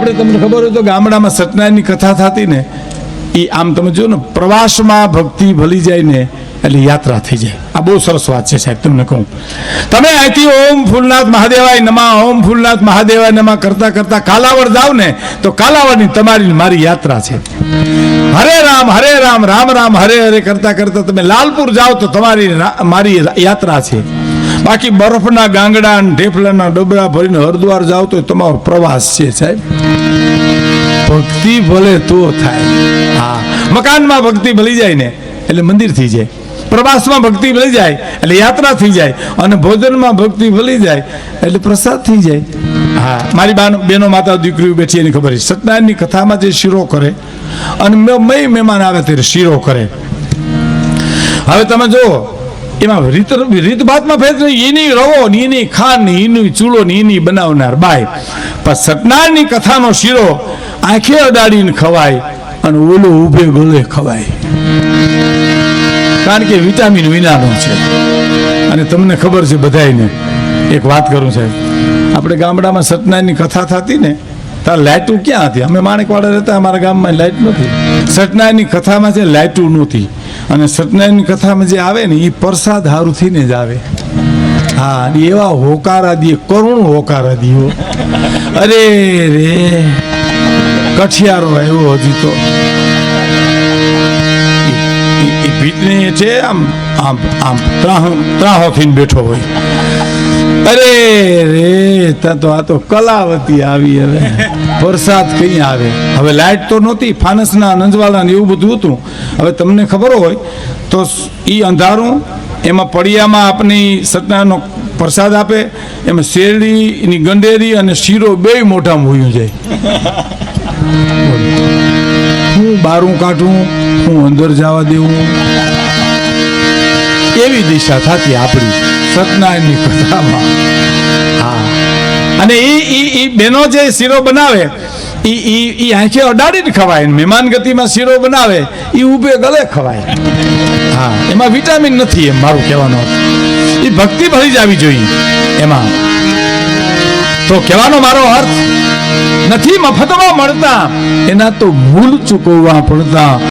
આપણે તમને ખબર હોય તો ગામડામાં સત્યનારાયણની કથા થતી ને એ આમ તમે જો ને પ્રવાસમાં ભક્તિ ભલી જાય ને એટલે યાત્રા થઈ જાય. આ બહુ સરસ વાત છે સાહેબ. તમને કહું, તમે અહીંથી ઓમ ફૂલનાથ મહાદેવાય નમઃ ઓમ ફૂલનાથ મહાદેવાય નમઃ કરતા કરતા કાલાવડ જાવ ને તો કાલાવડની તમારી મારી યાત્રા છે. હરે રામ રામ રામ હરે હરે કરતા કરતા તમે લાલપુર જાઓ તો તમારી મારી યાત્રા છે. બાકી બરફના ગાંગડા ઢેફલાના ડબરા ભરીને હરદ્વાર જાઓ તો તમારો પ્રવાસ છે સાહેબ. ભક્તિ ભલે તો થાય. હા, મકાનમાં ભક્તિ ભલી જાય ને એટલે મંદિર થઈ જાય, પ્રવાસમાં ભક્તિ ભલી જાય એટલે યાત્રા થઈ જાય, અને ભોજનમાં ભક્તિ ભલી જાય એટલે પ્રસાદ થઈ જાય. હા, મારી બેનો માતા દીકરીઓ બેઠી એની ખબર છે. સત્યનારાયણની કથામાં જે શીરો કરે અને મહેમાન આવે ત્યારે શીરો કરે. હવે તમે જુઓ એમાં રીતભાતમાં ફેર એની રવો ને એની ખાંડ ને એની ચૂલો ને એની બનાવનાર બાય, પણ સત્યનારાયણની કથાનો શીરો આંખે અડાડીને ખવાય અને ઓલો ઉભે ગળે ખવાય, કારણ કે વિટામિન વિનાનો છે. અને તમને ખબર છે બધાયને એક વાત કરું સાહેબ, આપણે ગામડામાં સત્યનારાયણની કથા થતી ને ત્યારે લાઇટો ક્યાં હતી? અમે માણેકવાડા રહેતા, અમારા ગામમાં લાઇટ નહોતી. સત્યનારાયણની કથામાં જે લાઇટો નહોતી, અને સત્યનારાયણની કથામાં જે આવે ને એ પ્રસાદ હારુથી ને જ આવે. હા, એવા હોકારા દીએ, કરુણ હોકારા દીઓ. અરે રે કઠિયારો આવ્યો હજી તો ભીતને છે આમ આમ આમ ત્રાહોથી બેઠો હોય. અરે રે આ તો કલાવતી આવી. હવે વરસાદ કઈ આવે? હવે લાઇટ તો નહોતી, ફાનસના નંજવાળા ને એવું બધું હતું. હવે તમને ખબર હોય તો એ અંધારું, એમાં પડિયામાં આપણી સત્યનારાયણનો પ્રસાદ આપે, એમાં શેરડીની ગંડેરી અને શીરો બે મોઢામાં હોયું જાય. હું બારું કાઢું, હું અંદર જવા દેવું, એવી દિશા થતી આપણી સત્યનારાયણની કથામાં. હા, અને એ બેનો જે શીરો બનાવે એ આંખે અડાડીને ખવાય, મહેમાન ગતિમાં શીરો બનાવે એ ઉભે ગળે ખવાય. હા, એમાં વિટામિન નથી, એમ મારું કહેવાનો. એ ભક્તિ ભરી જ આવી જોઈએ એમાં. તો કહેવાનો મારો અર્થ નથી મફતમાં મળતા, એના તો મૂળ ચૂકવવા પડતા.